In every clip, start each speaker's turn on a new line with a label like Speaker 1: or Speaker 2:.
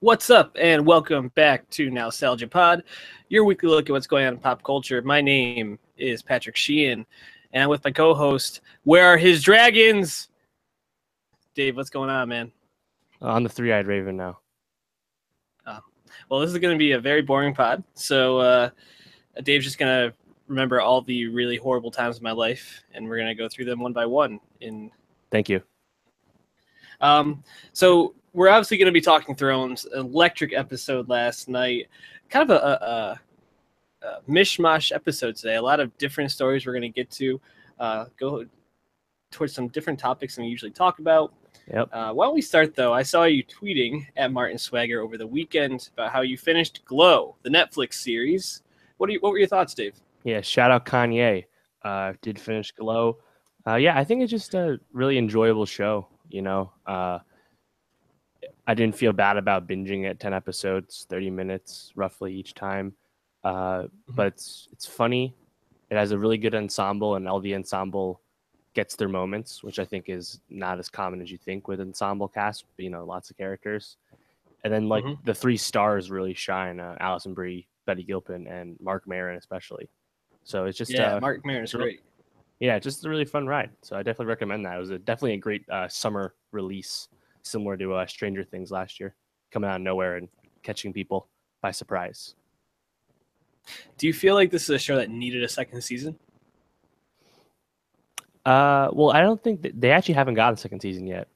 Speaker 1: What's up, and welcome back to Nowstalgia Pod, your weekly look at what's going on in pop culture. My name is Patrick Sheehan, and I'm with my co-host. Where are his dragons? Dave, what's going on, man?
Speaker 2: On the three-eyed raven now.
Speaker 1: Well, this is going to be a very boring pod, so Dave's just going to remember all the really horrible times of my life, and we're going to go through them one by one.
Speaker 2: Thank you.
Speaker 1: So we're obviously going to be talking Thrones. Electric episode last night. Kind of a mishmash episode today. A lot of different stories we're going to get to. Go towards some different topics than we usually talk about.
Speaker 2: Yep.
Speaker 1: Why don't we start, though? I saw you tweeting at Martin Swagger over the weekend about how you finished Glow, the Netflix series. What were your thoughts, Dave?
Speaker 2: Yeah, shout out Kanye. Did finish Glow. Yeah, I think it's just a really enjoyable show. You know, I didn't feel bad about binging it. 10 episodes, 30 minutes roughly each time. But it's funny. It has a really good ensemble, and all the ensemble gets their moments, which I think is not as common as you think with ensemble cast. But, you know, lots of characters. And then the three stars really shine: Alison Brie, Betty Gilpin, and Mark Maron especially. So it's just
Speaker 1: Mark Maron is great.
Speaker 2: Yeah, just a really fun ride. So I definitely recommend that. It was definitely a great summer release, similar to Stranger Things last year, coming out of nowhere and catching people by surprise.
Speaker 1: Do you feel like this is a show that needed a second season?
Speaker 2: Well, I don't think they actually haven't got a second season yet,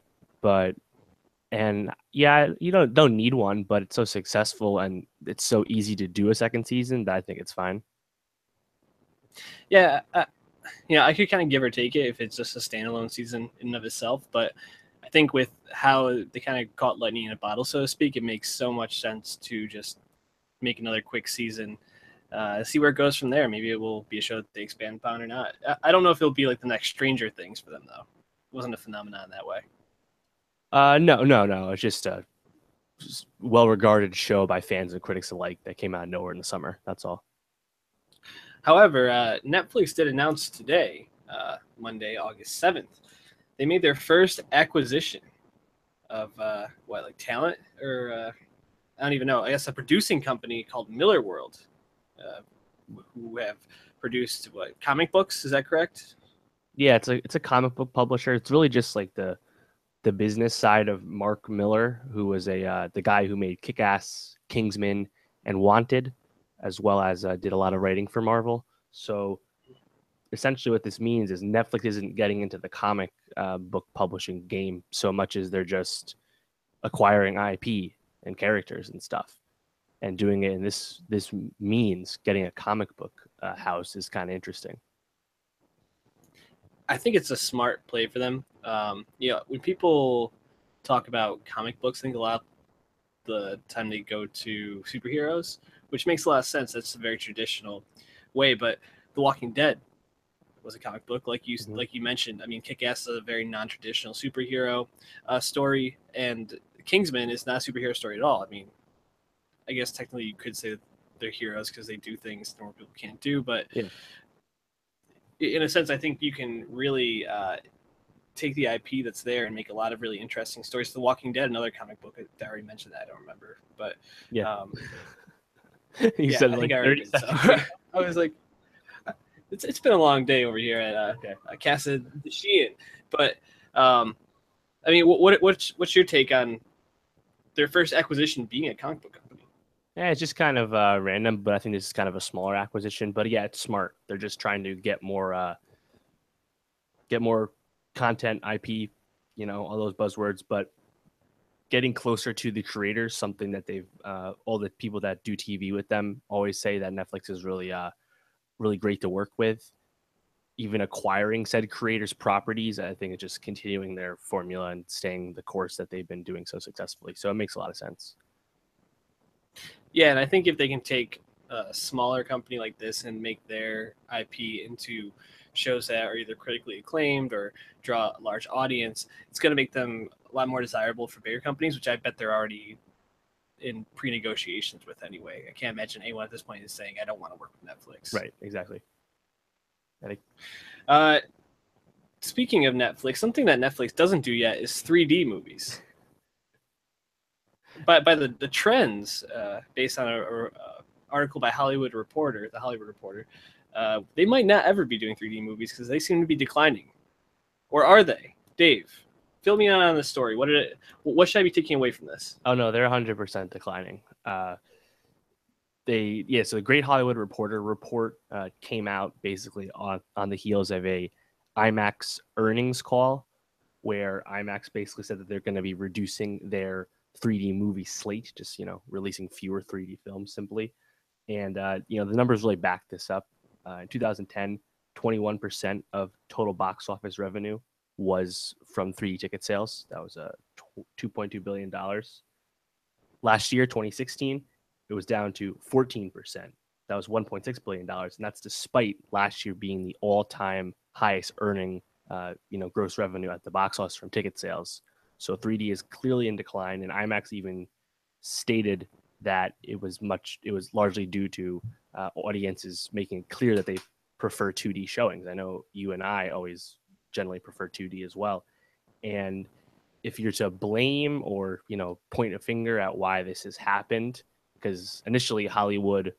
Speaker 2: and yeah, you don't need one, but it's so successful and it's so easy to do a second season that I think it's fine.
Speaker 1: Yeah, I could kind of give or take it if it's just a standalone season in and of itself, but I think with how they kind of caught lightning in a bottle, so to speak, it makes so much sense to just make another quick season, see where it goes from there. Maybe it will be a show that they expand upon or not. I don't know if it'll be like the next Stranger Things for them, though. It wasn't a phenomenon that way.
Speaker 2: No. It's just a well-regarded show by fans and critics alike that came out of nowhere in the summer. That's all.
Speaker 1: However, Netflix did announce today, Monday, August 7th, they made their first acquisition of talent or I don't even know. I guess a producing company called Miller World, who have produced comic books. Is that correct?
Speaker 2: Yeah, it's a comic book publisher. It's really just like the business side of Mark Miller, who was the guy who made Kick-Ass, Kingsman, and Wanted, as well as did a lot of writing for Marvel. So essentially what this means is Netflix isn't getting into the comic book publishing game so much as they're just acquiring IP and characters and stuff and doing it. And this means getting a comic book house is kind of interesting.
Speaker 1: I think it's a smart play for them. When people talk about comic books, I think a lot of the time they go to superheroes, which makes a lot of sense. That's a very traditional way. But The Walking Dead was a comic book, like you mentioned. I mean, Kick-Ass is a very non-traditional superhero story, and Kingsman is not a superhero story at all. I mean, I guess technically you could say that they're heroes because they do things normal people can't do, but in a sense, I think you can really take the IP that's there and make a lot of really interesting stories. The Walking Dead, another comic book that I already mentioned that I don't remember, but
Speaker 2: you said like 30 seconds.
Speaker 1: So. I was like, it's been a long day over here at Casa de Sheehan, but I mean, what's your take on their first acquisition being a comic book company?
Speaker 2: Yeah, it's just kind of random, but I think this is kind of a smaller acquisition. But yeah, it's smart. They're just trying to get more content, IP, all those buzzwords, but getting closer to the creators, something that they've all the people that do TV with them always say that Netflix is really really great to work with. Even acquiring said creators' properties, I think it's just continuing their formula and staying the course that they've been doing so successfully. So it makes a lot of sense.
Speaker 1: Yeah, and I think if they can take a smaller company like this and make their IP into shows that are either critically acclaimed or draw a large audience, it's going to make them a lot more desirable for bigger companies, which I bet they're already in pre-negotiations with anyway. I can't imagine anyone at this point is saying, I don't want to work with Netflix.
Speaker 2: Right, exactly.
Speaker 1: Speaking of Netflix, something that Netflix doesn't do yet is 3D movies. by the trends based on a article by Hollywood Reporter, the Hollywood Reporter, they might not ever be doing 3D movies because they seem to be declining. Or are they? Dave, fill me in on this story. What should I be taking away from this?
Speaker 2: Oh no, they're 100% declining. So the Great Hollywood Reporter report came out basically on the heels of a IMAX earnings call, where IMAX basically said that they're going to be reducing their 3D movie slate, just releasing fewer 3D films simply. And the numbers really back this up. In 2010, 21% of total box office revenue was from 3D ticket sales. That was $2.2 billion. Last year, 2016, it was down to 14%. That was $1.6 billion. And that's despite last year being the all-time highest earning gross revenue at the box office from ticket sales. So 3D is clearly in decline, and IMAX even stated that it was largely due to audiences making it clear that they prefer 2D showings. I know you and I always generally prefer 2D as well. And if you're to blame or point a finger at why this has happened, because initially Hollywood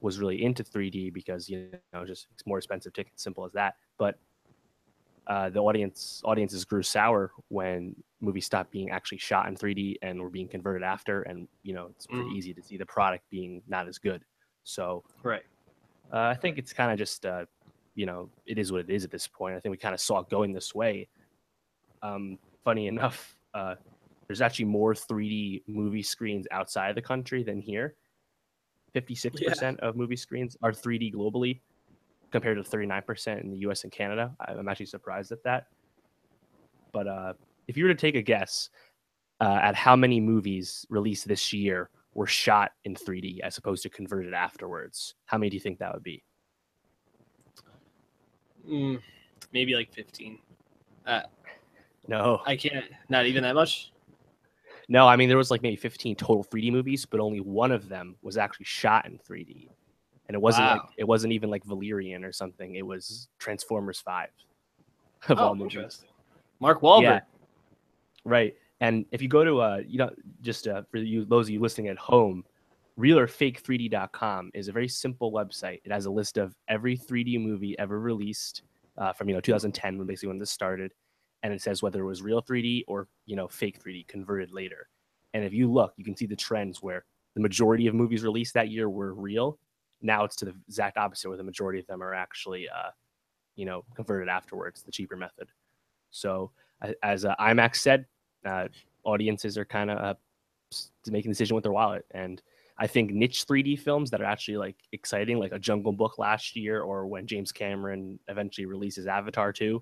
Speaker 2: was really into 3D because just it's more expensive tickets, simple as that. But the audiences grew sour when movies stopped being actually shot in 3D and were being converted after, and it's pretty easy to see the product being not as good. So
Speaker 1: right,
Speaker 2: I think it's kind of just it is what it is at this point. I think we kind of saw it going this way. Funny enough, there's actually more 3D movie screens outside the country than here. 56% of movie screens are 3D globally, compared to 39% in the US and Canada. I'm actually surprised at that. But if you were to take a guess at how many movies released this year were shot in 3D as opposed to converted afterwards, how many do you think that would be?
Speaker 1: Maybe like 15.
Speaker 2: No.
Speaker 1: I can't. Not even that much?
Speaker 2: No, I mean, there was like maybe 15 total 3D movies, but only one of them was actually shot in 3D. And it wasn't even like Valerian or something. It was Transformers 5 of all movies.
Speaker 1: Interesting. Mark Wahlberg.
Speaker 2: Yeah, right. And if you go to just for those of you listening at home, realorfake3d.com is a very simple website. It has a list of every 3D movie ever released from 2010, when this started, and it says whether it was real 3D or fake 3D converted later. And if you look, you can see the trends where the majority of movies released that year were real. Now it's to the exact opposite, where the majority of them are actually, converted afterwards, the cheaper method. So, as IMAX said, audiences are kind of making a decision with their wallet. And I think niche 3D films that are actually like exciting, like a Jungle Book last year, or when James Cameron eventually releases Avatar 2,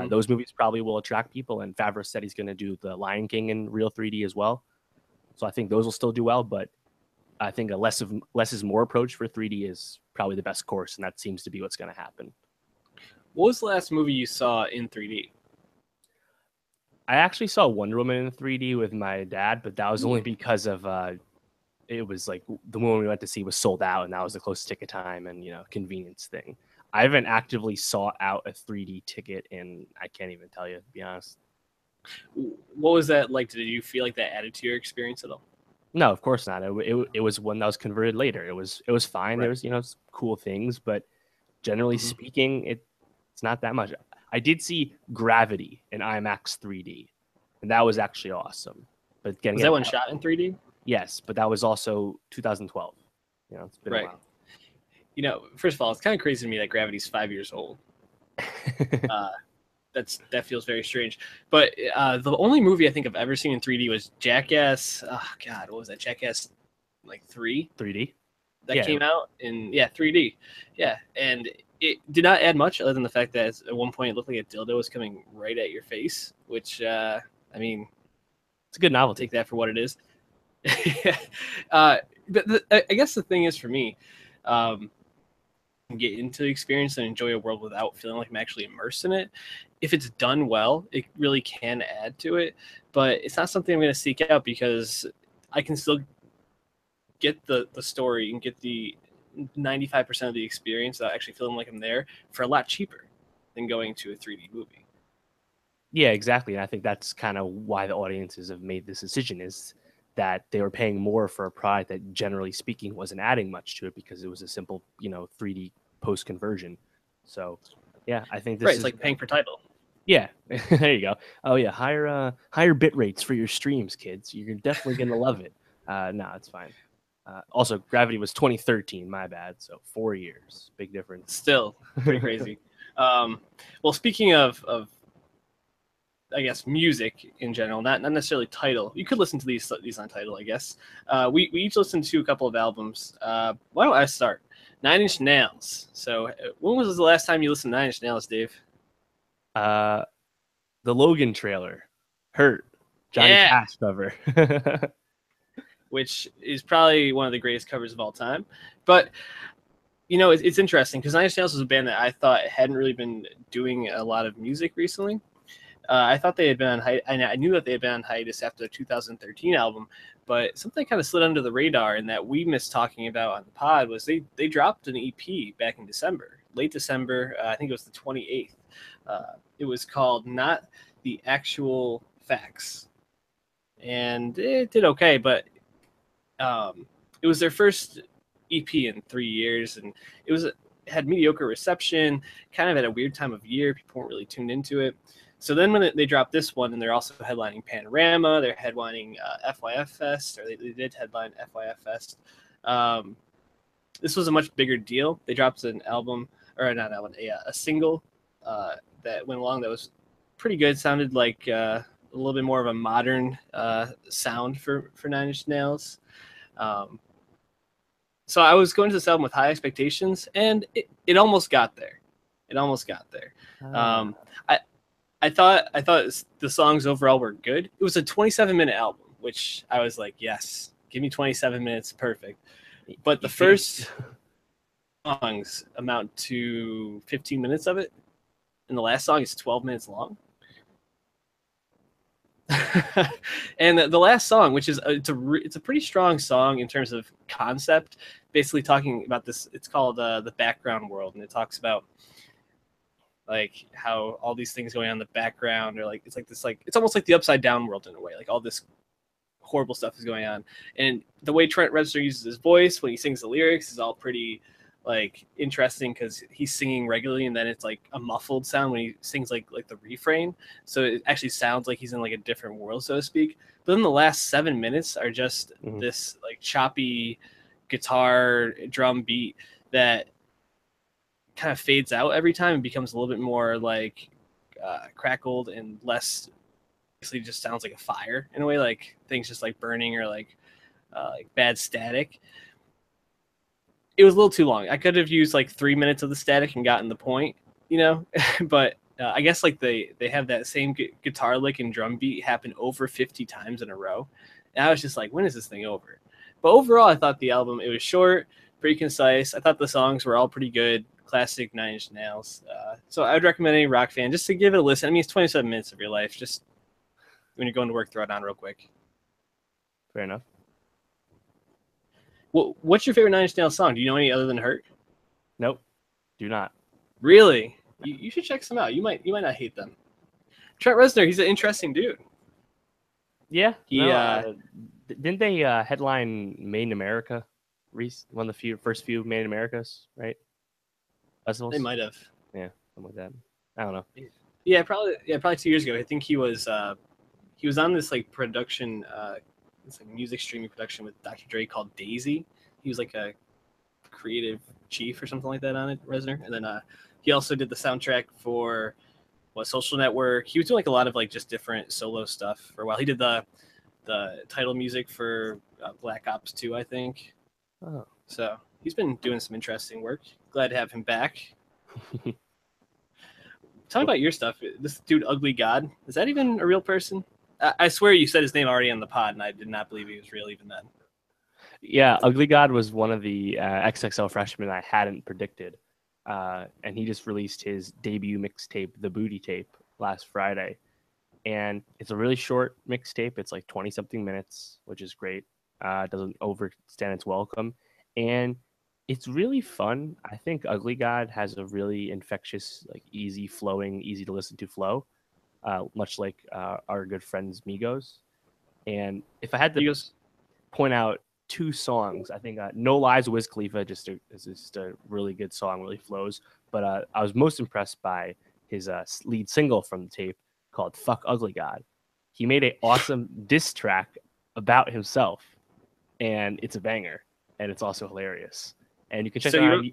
Speaker 2: those movies probably will attract people. And Favreau said he's going to do the Lion King in real 3D as well. So I think those will still do well, but I think a less is more approach for 3D is probably the best course, and that seems to be what's going to happen.
Speaker 1: What was the last movie you saw in 3D?
Speaker 2: I actually saw Wonder Woman in 3D with my dad, but that was only because of it was like the one we went to see was sold out, and that was the closest ticket time and convenience thing. I haven't actively sought out a 3D ticket, and I can't even tell you, to be honest.
Speaker 1: What was that like? Did you feel like that added to your experience at all?
Speaker 2: No, of course not. It was one that was converted later. It was fine. Right. There was cool things, but generally speaking, it's not that much. I did see Gravity in IMAX 3D, and that was actually awesome. But
Speaker 1: was that one shot in 3D?
Speaker 2: Yes, but that was also 2012. It's been a while.
Speaker 1: First of all, it's kind of crazy to me that Gravity's 5 years old. That feels very strange. But the only movie I think I've ever seen in 3D was Jackass. Oh God, what was that? Jackass, like 3?
Speaker 2: 3D.
Speaker 1: That came out in 3D. Yeah, and it did not add much other than the fact that at one point it looked like a dildo was coming right at your face, which I mean,
Speaker 2: it's a good novelty.
Speaker 1: Take that for what it is. I guess the thing is for me, get into the experience and enjoy a world without feeling like I'm actually immersed in it. If it's done well, it really can add to it, but it's not something I'm going to seek out because I can still get the story and get the 95% of the experience without actually feeling like I'm there for a lot cheaper than going to a 3D movie.
Speaker 2: Yeah, exactly. And I think that's kind of why the audiences have made this decision is that they were paying more for a product that, generally speaking, wasn't adding much to it because it was a simple, 3D post conversion. So, yeah, I think this
Speaker 1: Right,
Speaker 2: is
Speaker 1: it's like paying per title.
Speaker 2: Yeah, there you go. Oh yeah, higher bit rates for your streams, kids. You're definitely gonna love it. No, it's fine. Also, Gravity was 2013. My bad. So 4 years, big difference.
Speaker 1: Still pretty crazy. Well, speaking of I guess music in general, not necessarily title. You could listen to these on title, I guess. We each listened to a couple of albums. Why don't I start? 9 Inch Nails. So when was the last time you listened to 9 Inch Nails, Dave?
Speaker 2: The Logan trailer, Hurt, Johnny Cash cover.
Speaker 1: Which is probably one of the greatest covers of all time. But it's interesting because 9 Inch Nails was a band that I thought hadn't really been doing a lot of music recently. I thought they had been on I knew that they had been on hiatus after the 2013 album, but something kind of slid under the radar and that we missed talking about on the pod was they dropped an EP back in December, late December. I think it was the 28th. It was called Not the Actual Facts, and it did okay, but it was their first EP in 3 years, and it had mediocre reception, kind of at a weird time of year. People weren't really tuned into it. So then when they dropped this one, and they're also headlining Panorama, they're headlining FYF Fest, or they did headline FYF Fest. This was a much bigger deal. They dropped an album, or not an album, a single that went along that was pretty good. Sounded like a little bit more of a modern sound for 9 Inch Nails. So I was going to this album with high expectations, and it almost got there. It almost got there. I thought the songs overall were good. It was a 27-minute album, which I was like, yes, give me 27 minutes, perfect. But the first songs amount to 15 minutes of it, and the last song is 12 minutes long. And the last song, which is it's a pretty strong song in terms of concept, basically talking about this. It's called the background world, and it talks about like how all these things going on in the background, or like it's like this, like it's almost like the upside down world in a way. Like all this horrible stuff is going on, and the way Trent Reznor uses his voice when he sings the lyrics is all pretty like interesting because he's singing regularly, and then it's like a muffled sound when he sings like the refrain, so it actually sounds like he's in like a different world, so to speak. But then the last 7 minutes are just this like choppy guitar drum beat that kind of fades out every time and becomes a little bit more like crackled and less, basically just sounds like a fire in a way, like things just like burning or like bad static. It was a little too long. I could have used like 3 minutes of the static and gotten the point, but I guess like they have that same guitar lick and drum beat happen over 50 times in a row. And I was just like, when is this thing over? But overall, I thought the album, it was short, pretty concise. I thought the songs were all pretty good. Classic 9 Inch Nails. So I would recommend any rock fan just to give it a listen. I mean, it's 27 minutes of your life. Just when you're going to work, throw it on real quick.
Speaker 2: Fair enough.
Speaker 1: Well, what's your favorite 9 Inch Nails song? Do you know any other than Hurt?
Speaker 2: Nope, do not.
Speaker 1: Really? You should check some out. You might not hate them. Trent Reznor, he's an interesting dude.
Speaker 2: Yeah. Didn't they headline Made in America? One of the first few Made in Americas, right? Festivals?
Speaker 1: They might have.
Speaker 2: Yeah, something like that. I don't know.
Speaker 1: Yeah, probably 2 years ago. I think he was on this like production, this like music streaming production with Dr. Dre called Daisy. He was like a creative chief or something like that on it, Reznor. And then he also did the soundtrack for Social Network. He was doing like a lot of like just different solo stuff for a while. He did the title music for Black Ops 2, I think.
Speaker 2: Oh.
Speaker 1: So he's been doing some interesting work. Glad to have him back. Tell me about your stuff. This dude, Ugly God, is that even a real person? I swear you said his name already on the pod, and I did not believe he was real even then.
Speaker 2: Yeah, Ugly God was one of the XXL freshmen I hadn't predicted. And he just released his debut mixtape, The Booty Tape, last Friday. And it's a really short mixtape. It's like 20-something minutes, which is great. It doesn't overstand its welcome. And it's really fun. I think Ugly God has a really infectious, like easy flowing, easy to listen to flow, much like our good friends Migos. And if I had to, point out two songs. I think No Lies Wiz Khalifa is just a really good song, really flows. But I was most impressed by his lead single from the tape called Fuck Ugly God. He made an awesome diss track about himself, and it's a banger, and it's also hilarious. And you can check it out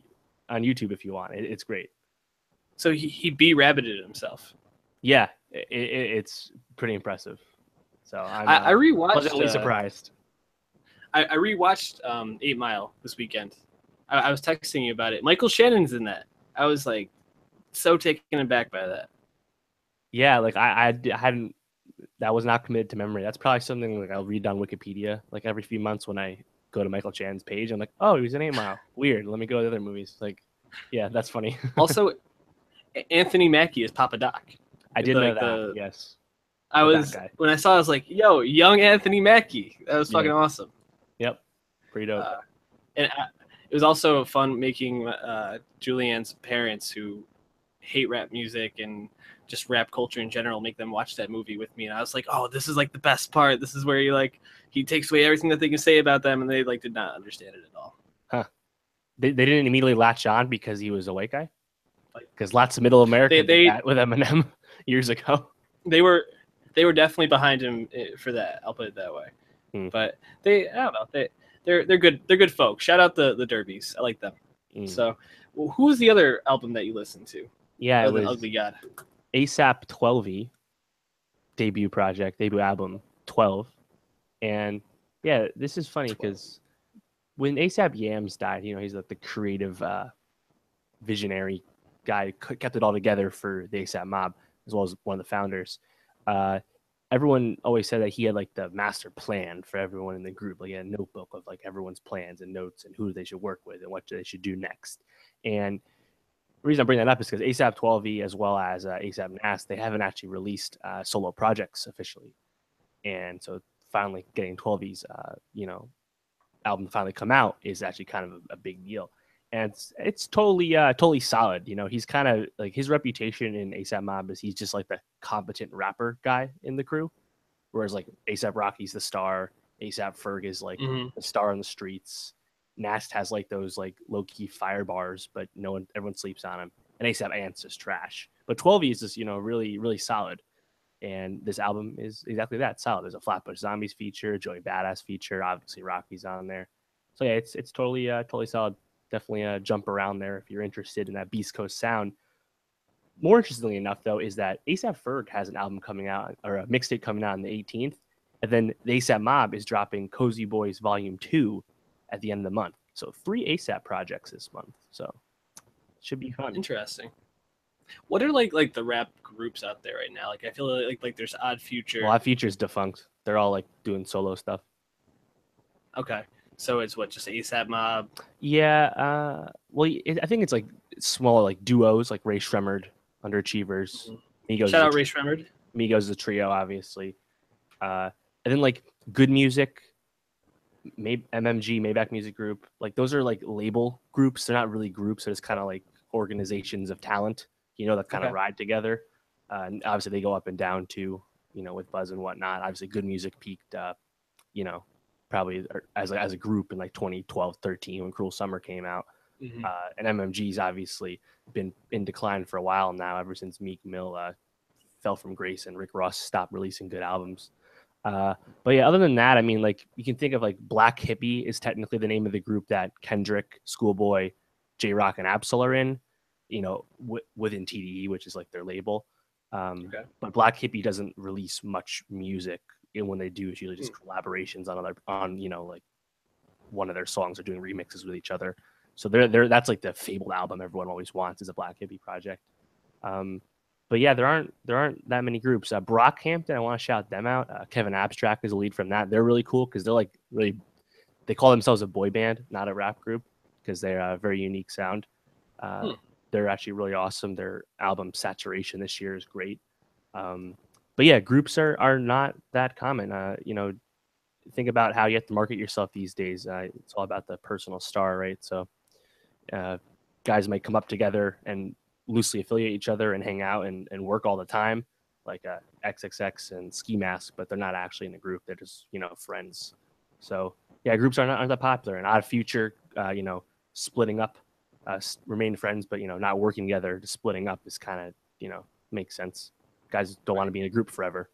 Speaker 2: on YouTube if you want. It's great.
Speaker 1: So he B-rabbited himself.
Speaker 2: Yeah, it's pretty impressive. So
Speaker 1: I rewatched.
Speaker 2: Pleasantly surprised.
Speaker 1: I rewatched 8 Mile this weekend. I was texting you about it. Michael Shannon's in that. I was like so taken aback by that.
Speaker 2: Yeah, like I hadn't. That was not committed to memory. That's probably something like I'll read on Wikipedia like every few months when I go to Michael Shannon's page. I'm like, oh, he was in 8 Mile. Weird. Let me go to the other movies. Like, yeah, that's funny.
Speaker 1: Also, Anthony Mackie is Papa Doc.
Speaker 2: I did know that. Yes.
Speaker 1: I was when I saw it, I was like, yo, young Anthony Mackie. That was fucking awesome.
Speaker 2: Yep. Pretty dope.
Speaker 1: And it was also fun making Julianne's parents, who hate rap music and just rap culture in general, make them watch that movie with me. And I was like, oh, this is like the best part. This is where he takes away everything that they can say about them, and they like did not understand it at all.
Speaker 2: Huh. They didn't immediately latch on because he was a white guy? Because lots of middle Americans did that with Eminem years ago.
Speaker 1: They were definitely behind him for that. I'll put it that way. But I don't know. They're good. They're good folks. Shout out the Derbies. I like them. So, who was the other album that you listened to?
Speaker 2: Yeah, it was
Speaker 1: Ugly God.
Speaker 2: ASAP Twelvyy debut album 12. And yeah, this is funny because when ASAP Yams died, he's like the creative visionary guy who kept it all together for the ASAP Mob, as well as one of the founders. Everyone always said that he had like the master plan for everyone in the group, like a notebook of like everyone's plans and notes and who they should work with and what they should do next. And the reason I bring that up is because ASAP Twelvyy, as well as ASAP Nas, they haven't actually released solo projects officially. And so finally getting Twelvy's album to finally come out is actually kind of a big deal. And it's totally solid. He's kind of like, his reputation in ASAP Mob is he's just like the competent rapper guy in the crew. Whereas like ASAP Rocky's the star, ASAP Ferg is like the star on the streets. Nast has like those like low key fire bars, but everyone sleeps on him. And ASAP Ant's just trash. But 12 is just, really, really solid. And this album is exactly that, solid. There's a Flatbush Zombies feature, Joey Badass feature, obviously Rocky's on there. So yeah, it's totally solid. Definitely jump around there if you're interested in that Beast Coast sound. More interestingly enough, though, is that ASAP Ferg has an album coming out, or a mixtape coming out on the 18th. And then the ASAP Mob is dropping Cozy Boys Volume 2 at the end of the month. So 3 ASAP projects this month. So it should be fun.
Speaker 1: Interesting. What are like the rap groups out there right now? Like I feel like there's Odd Future.
Speaker 2: Well, Odd Future's defunct. They're all like doing solo stuff.
Speaker 1: Okay. So it's just ASAP Mob?
Speaker 2: Yeah. I think it's like small like duos, like Ray Shremmerd, Underachievers.
Speaker 1: Migos. Shout out Ray Shremmerd.
Speaker 2: Migos is a trio, obviously. And then like Good Music, MMG, Maybach Music Group. Like those are like label groups. They're not really groups. They're just kind of like organizations of talent, that kind of ride together. And obviously they go up and down too, with Buzz and whatnot. Obviously Good Music peaked, probably as a group in like 2012, 13 when Cruel Summer came out. And MMG's obviously been in decline for a while now, ever since Meek Mill fell from grace and Rick Ross stopped releasing good albums. But yeah, other than that, I mean, like you can think of like Black Hippie is technically the name of the group that Kendrick, Schoolboy, J-Rock, and Absol are in, within TDE, which is like their label. But Black Hippie doesn't release much music. And when they do, it's usually just collaborations on like one of their songs or doing remixes with each other. So that's like the fabled album everyone always wants, is a Black Hippie project. But yeah, there aren't that many groups. Brockhampton, I want to shout them out. Kevin Abstract is the lead from that. They're really cool because they're like they call themselves a boy band, not a rap group, because they're a very unique sound. They're actually really awesome. Their album Saturation this year is great. But yeah, groups are not that common. Think about how you have to market yourself these days. It's all about the personal star, right? So guys might come up together and loosely affiliate each other and hang out and work all the time, like XXX and Ski Mask, but they're not actually in a group. They're just, friends. So Yeah, groups aren't that popular. And Odd Future, splitting up, remain friends, but not working together, just splitting up is kind of makes sense. Guys don't want to be in a group forever.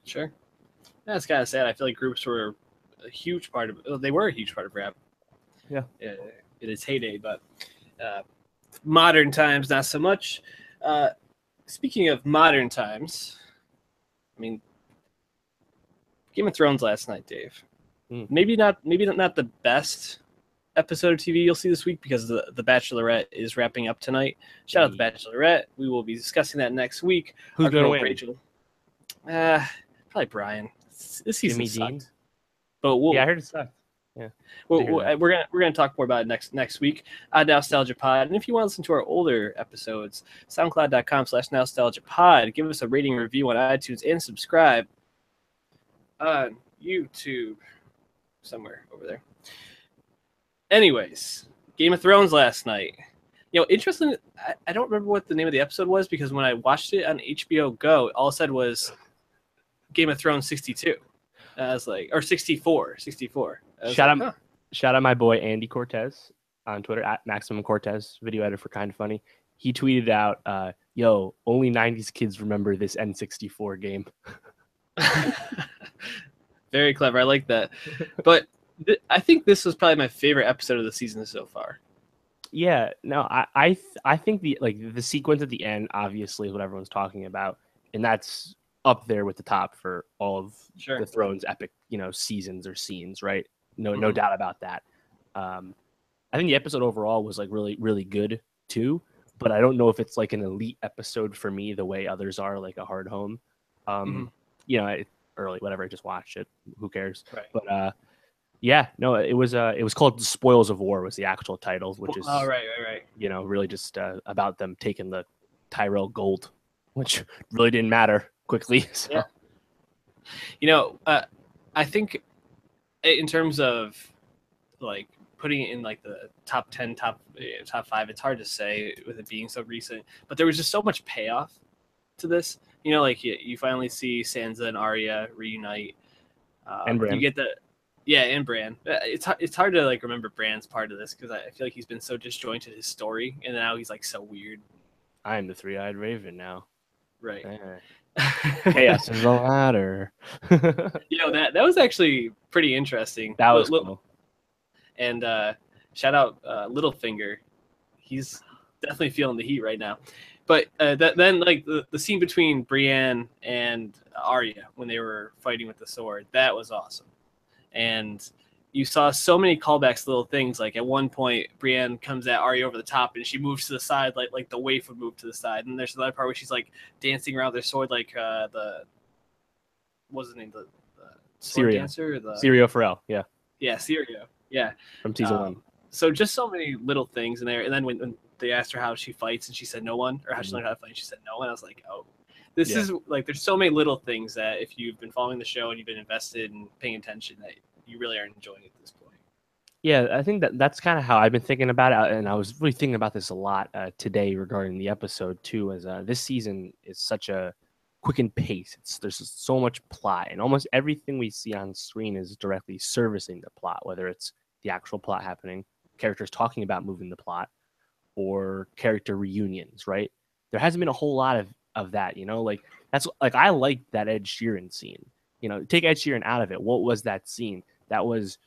Speaker 1: Sure. That's kind of sad. I feel like groups were a huge part of. They were a huge part of rap.
Speaker 2: Yeah.
Speaker 1: In its heyday, but modern times not so much. Speaking of modern times, I mean, Game of Thrones last night, Dave. Maybe not the best episode of TV you'll see this week because the Bachelorette is wrapping up tonight. Shout out to Bachelorette. We will be discussing that next week.
Speaker 2: Who's going to win?
Speaker 1: Rachel. Probably Brian. This season
Speaker 2: Jimmy
Speaker 1: sucked.
Speaker 2: Dean?
Speaker 1: But
Speaker 2: I heard it sucked. Yeah.
Speaker 1: Well, we're gonna talk more about it next week on Nowstalgia Pod. And if you want to listen to our older episodes, SoundCloud.com/Nowstalgia Pod. Give us a rating and review on iTunes and subscribe on YouTube somewhere over there. Anyways, Game of Thrones last night. Interesting. I don't remember what the name of the episode was because when I watched it on HBO Go, all it said was Game of Thrones 62. I was like, or 64.
Speaker 2: Shout out my boy Andy Cortez on Twitter at Maximum Cortez, video editor for Kind of Funny. He tweeted out, "Yo, only '90s kids remember this N64 game."
Speaker 1: Very clever. I like that. But I think this was probably my favorite episode of the season so far.
Speaker 2: Yeah, no, I think the sequence at the end obviously is what everyone's talking about, and that's up there with the top for all of the Thrones epic, seasons or scenes, right? No doubt about that. I think the episode overall was like really, really good too, but I don't know if it's like an elite episode for me the way others are, like a Hard Home. Early, whatever. I just watched it. Who cares?
Speaker 1: Right.
Speaker 2: But it was called The Spoils of War was the actual title, which is
Speaker 1: right.
Speaker 2: Really just about them taking the Tyrell gold, which really didn't matter quickly. So.
Speaker 1: Yeah. I think in terms of like putting it in like the top 10, top 5, it's hard to say with it being so recent, but there was just so much payoff to this. You finally see Sansa and Arya reunite.
Speaker 2: And Bran.
Speaker 1: You get and Bran. It's hard to like remember Bran's part of this because I feel like he's been so disjointed his story, and now he's like so weird.
Speaker 2: I am the three-eyed raven now.
Speaker 1: Right.
Speaker 2: Chaos is a ladder.
Speaker 1: That was actually pretty interesting.
Speaker 2: That was cool.
Speaker 1: And shout out Littlefinger. He's definitely feeling the heat right now. But then like the scene between Brienne and Arya when they were fighting with the sword, that was awesome. And you saw so many callbacks to little things. Like at one point, Brienne comes at Arya over the top, and she moves to the side, like the waif would move to the side. And there's another part where she's like dancing around their sword, like what was his name, the sword dancer,
Speaker 2: Syrio Forel, yeah,
Speaker 1: Syrio, yeah,
Speaker 2: from season 1.
Speaker 1: So just so many little things in there. And then when they asked her how she fights, and she said no one, or how she learned how to fight, and she said no one. I was like, oh. This is like there's so many little things that if you've been following the show and you've been invested and paying attention, that you really are enjoying it at this point.
Speaker 2: Yeah, I think that's kind of how I've been thinking about it, and I was really thinking about this a lot today regarding the episode too. As this season is such a quickened pace, there's just so much plot, and almost everything we see on screen is directly servicing the plot, whether it's the actual plot happening, characters talking about moving the plot, or character reunions. Right? There hasn't been a whole lot of that, like that's like I like that Ed Sheeran scene. Take Ed Sheeran out of it. What was that scene? That was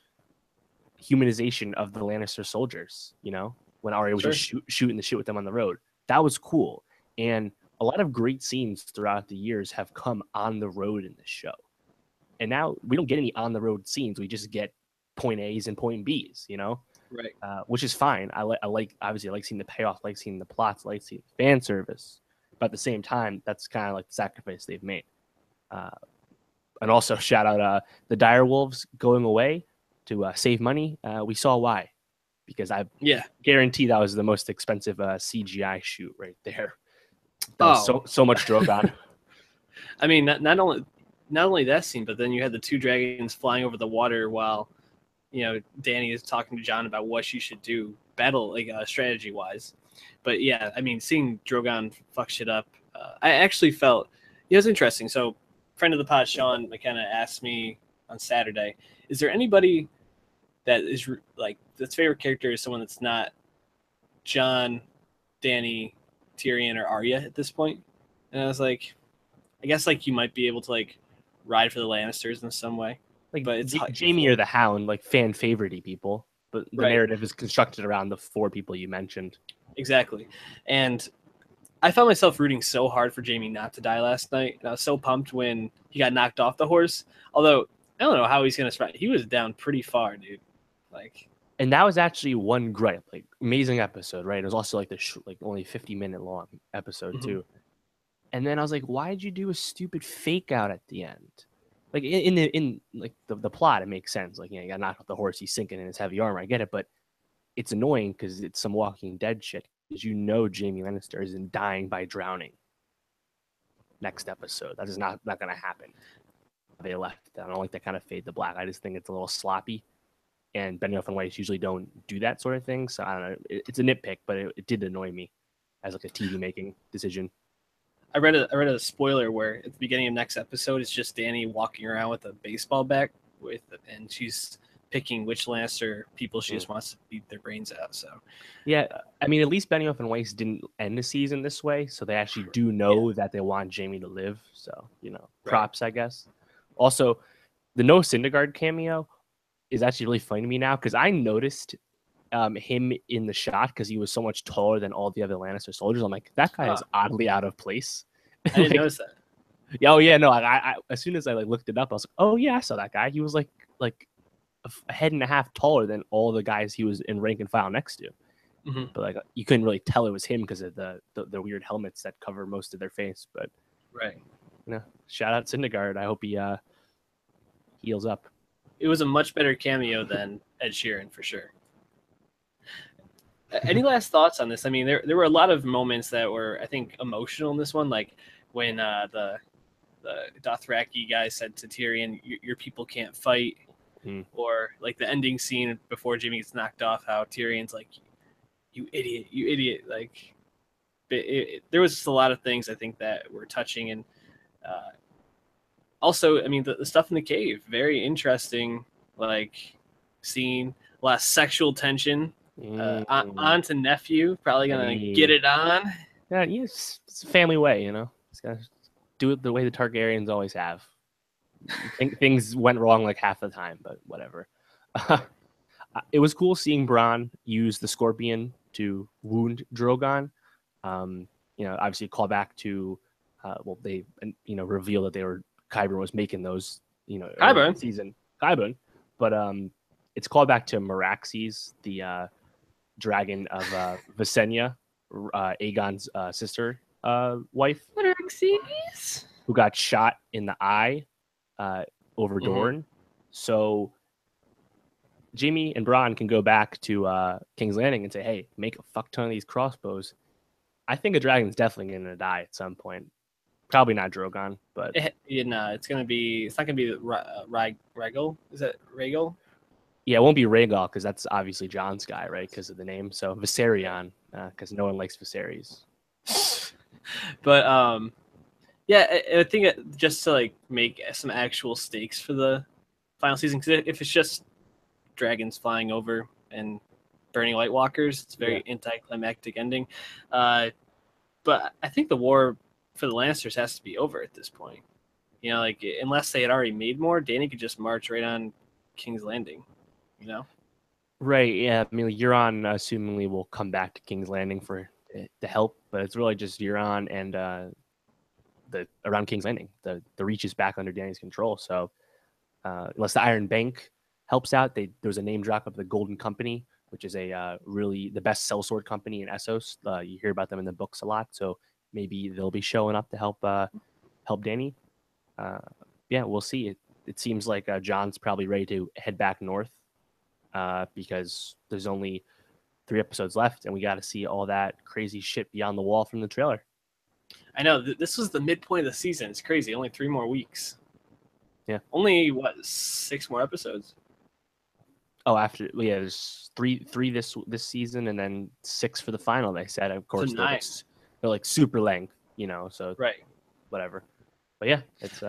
Speaker 2: humanization of the Lannister soldiers. When Arya was just shooting the shit with them on the road. That was cool. And a lot of great scenes throughout the years have come on the road in this show. And now we don't get any on the road scenes. We just get point A's and point B's.
Speaker 1: Right.
Speaker 2: Which is fine. I like obviously I like seeing the payoff, like seeing the plots, like seeing fan service. But at the same time, that's kind of like the sacrifice they've made. And also shout out the Dire Wolves going away to save money. We saw why, because I guarantee that was the most expensive CGI shoot right there. That was so much Drogon.
Speaker 1: I mean, not only that scene, but then you had the two dragons flying over the water while Dany is talking to Jon about what she should do battle strategy wise. But yeah, I mean, seeing Drogon fuck shit up, I actually felt it was interesting. So, friend of the pod, Sean McKenna, asked me on Saturday, "Is there anybody that is like that's favorite character is someone that's not Jon, Dany, Tyrion, or Arya at this point. And I was like, I guess like you might be able to like ride for the Lannisters in some way,
Speaker 2: Like
Speaker 1: but it's
Speaker 2: Jamie or the Hound, like fan favorite people, but the
Speaker 1: right.
Speaker 2: narrative is constructed around the 4 people you mentioned.
Speaker 1: Exactly, and I found myself rooting so hard for Jamie not to die last night, and I was so pumped when he got knocked off the horse. Although I don't know how he's gonna survive. He was down pretty far, dude. Like,
Speaker 2: and that was actually one gripe. Like, amazing episode, right? It was also like like only 50-minute long episode too. And then I was like, why did you do a stupid fake out at the end? Like in like the plot, it makes sense. Like, you got knocked off the horse, he's sinking in his heavy armor. I get it, but it's annoying because it's some Walking Dead shit. Because Jamie Lannister isn't dying by drowning. Next episode, that is not going to happen. They left. I don't like that kind of fade to black. I just think it's a little sloppy. And Benioff and Weiss usually don't do that sort of thing. So I don't know. It's a nitpick, but it did annoy me as like a TV making decision.
Speaker 1: I read a spoiler where at the beginning of next episode, it's just Dany walking around with a baseball bat and she's picking which Lannister people she just wants to beat their brains out. So
Speaker 2: yeah, I mean, at least Benioff and Weiss didn't end the season this way, so they actually do know that they want Jamie to live. So props, I guess. Also, the No Syndergaard cameo is actually really funny to me now because I noticed him in the shot because he was so much taller than all the other Lannister soldiers. I'm like, that guy is oddly out of place.
Speaker 1: I didn't notice that.
Speaker 2: Yeah, oh yeah, no. I as soon as I looked it up, I was like, oh yeah, I saw that guy. He was like a head and a half taller than all the guys he was in rank and file next to. But like you couldn't really tell it was him because of the weird helmets that cover most of their face. But shout out Syndergaard. I hope he heals up.
Speaker 1: It was a much better cameo than Ed Sheeran for sure. Any last thoughts on this? I mean, there were a lot of moments that were, I think, emotional in this one, like when the Dothraki guy said to Tyrion, "Your people can't fight," or like the ending scene before Jaime gets knocked off, how Tyrion's like, "You idiot!" Like, there was just a lot of things I think that were touching, and also, I mean, the stuff in the cave, very interesting. Like, scene, a lot of sexual tension. Aunt and nephew probably gonna get it on.
Speaker 2: Yeah, it's a family way, It's gotta do it the way the Targaryens always have. I think things went wrong like half the time, but whatever. It was cool seeing Bronn use the Scorpion to wound Drogon. Obviously call back to they reveal that Qyburn was making those season Qyburn, but it's called back to Meraxes, the dragon of Visenya, Aegon's sister wife, who got shot in the eye over Dorne. So Jaime and Bronn can go back to King's Landing and say, "Hey, make a fuck ton of these crossbows." I think a dragon's definitely going to die at some point. Probably not Drogon, but
Speaker 1: it's not gonna be Rhaegal. Is that Rhaegal?
Speaker 2: Yeah, it won't be Rhaegal because that's obviously Jon's guy, right? Because of the name. So Viserion, because no one likes Viserys.
Speaker 1: But I think just to like make some actual stakes for the final season, because if it's just dragons flying over and burning White Walkers, it's a very anticlimactic ending. But I think the war for the Lannisters has to be over at this point. Like unless they had already made more, Dany could just march right on King's Landing.
Speaker 2: Right, yeah. I mean, Euron assumingly will come back to King's Landing for the help, but it's really just Euron and around King's Landing. The Reach is back under Dany's control. So unless the Iron Bank helps out, there was a name drop of the Golden Company, which is really the best sellsword company in Essos. You hear about them in the books a lot, so maybe they'll be showing up to help Dany. We'll see. It seems like Jon's probably ready to head back north. Because there's only 3 episodes left, and we got to see all that crazy shit beyond the wall from the trailer.
Speaker 1: I know this was the midpoint of the season. It's crazy. Only 3 more weeks.
Speaker 2: Yeah.
Speaker 1: Only 6 more episodes.
Speaker 2: Oh, there's three this season, and then 6 for the final. They said, of course,
Speaker 1: they're
Speaker 2: like super length, So
Speaker 1: right,
Speaker 2: whatever. But yeah, it's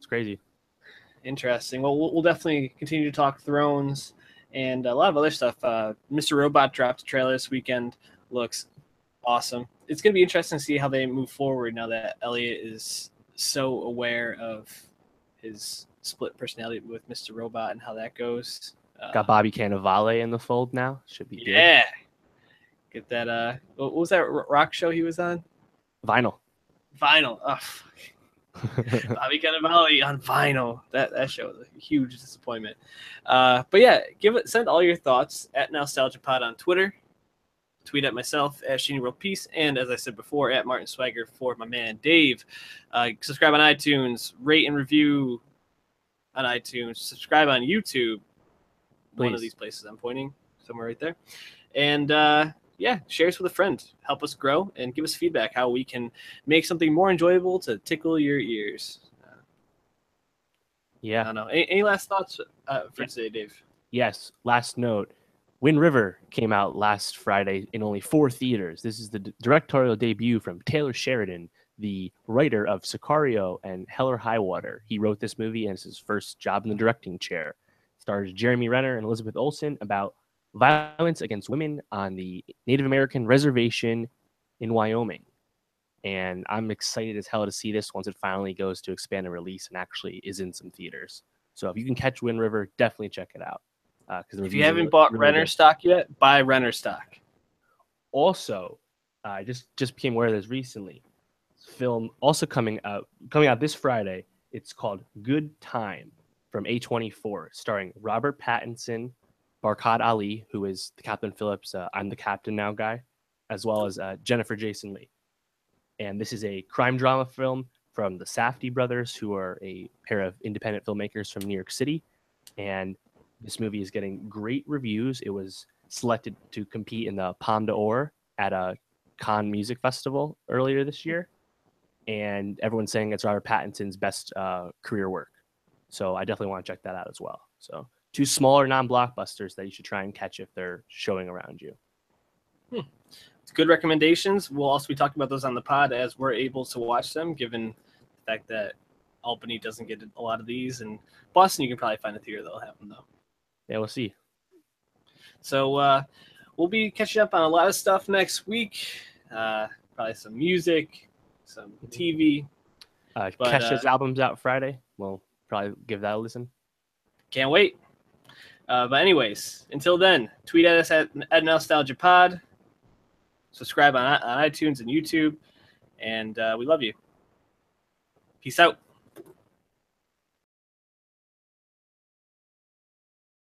Speaker 2: crazy.
Speaker 1: Interesting. Well, we'll definitely continue to talk Thrones and a lot of other stuff. Mr. Robot dropped a trailer this weekend. Looks awesome. It's going to be interesting to see how they move forward now that Elliot is so aware of his split personality with Mr. Robot and how that goes.
Speaker 2: Got Bobby Cannavale in the fold now. Should be good.
Speaker 1: Yeah. Get that. What was that rock show he was on?
Speaker 2: Vinyl.
Speaker 1: Oh, fuck. Bobby Cannavale on Vinyl. That show was a huge disappointment. But yeah, send all your thoughts at NowstalgiaPod on Twitter. Tweet at myself at Sheeny World Peace, and as I said before, at Martin Swagger for my man Dave. Subscribe on iTunes, rate and review on iTunes, subscribe on YouTube. Please. One of these places I'm pointing, somewhere right there. And yeah, share us with a friend. Help us grow and give us feedback how we can make something more enjoyable to tickle your ears.
Speaker 2: Yeah.
Speaker 1: I don't know. Any last thoughts for today, Dave?
Speaker 2: Yes. Last note. Wind River came out last Friday in only 4 theaters. This is the directorial debut from Taylor Sheridan, the writer of Sicario and Hell or High Water. He wrote this movie, and it's his first job in the directing chair. It stars Jeremy Renner and Elizabeth Olsen about violence against women on the Native American reservation in Wyoming. And I'm excited as hell to see this once it finally goes to expand and release and actually is in some theaters. So if you can catch Wind River, definitely check it out.
Speaker 1: If you haven't bought really Renner stock yet, buy Renner stock.
Speaker 2: Also, I just became aware of this recently. Film also coming out this Friday. It's called Good Time from A24, starring Robert Pattinson, Barkhad Ali, who is the Captain Phillips, I'm the Captain Now guy, as well as Jennifer Jason Leigh. And this is a crime drama film from the Safdie brothers, who are a pair of independent filmmakers from New York City. And this movie is getting great reviews. It was selected to compete in the Palme d'Or at a Cannes Music Festival earlier this year. And everyone's saying it's Robert Pattinson's best career work. So I definitely want to check that out as well. So 2 smaller non-blockbusters that you should try and catch if they're showing around you.
Speaker 1: It's good recommendations. We'll also be talking about those on the pod as we're able to watch them, given the fact that Albany doesn't get a lot of these. And Boston, you can probably find a theater that'll have them, though.
Speaker 2: Yeah, we'll see.
Speaker 1: So we'll be catching up on a lot of stuff next week. Probably some music, some TV.
Speaker 2: Kesha's album's out Friday. We'll probably give that a listen.
Speaker 1: Can't wait. But anyways, until then, tweet at us at NowstalgiaPod. Subscribe on iTunes and YouTube. And we love you. Peace out.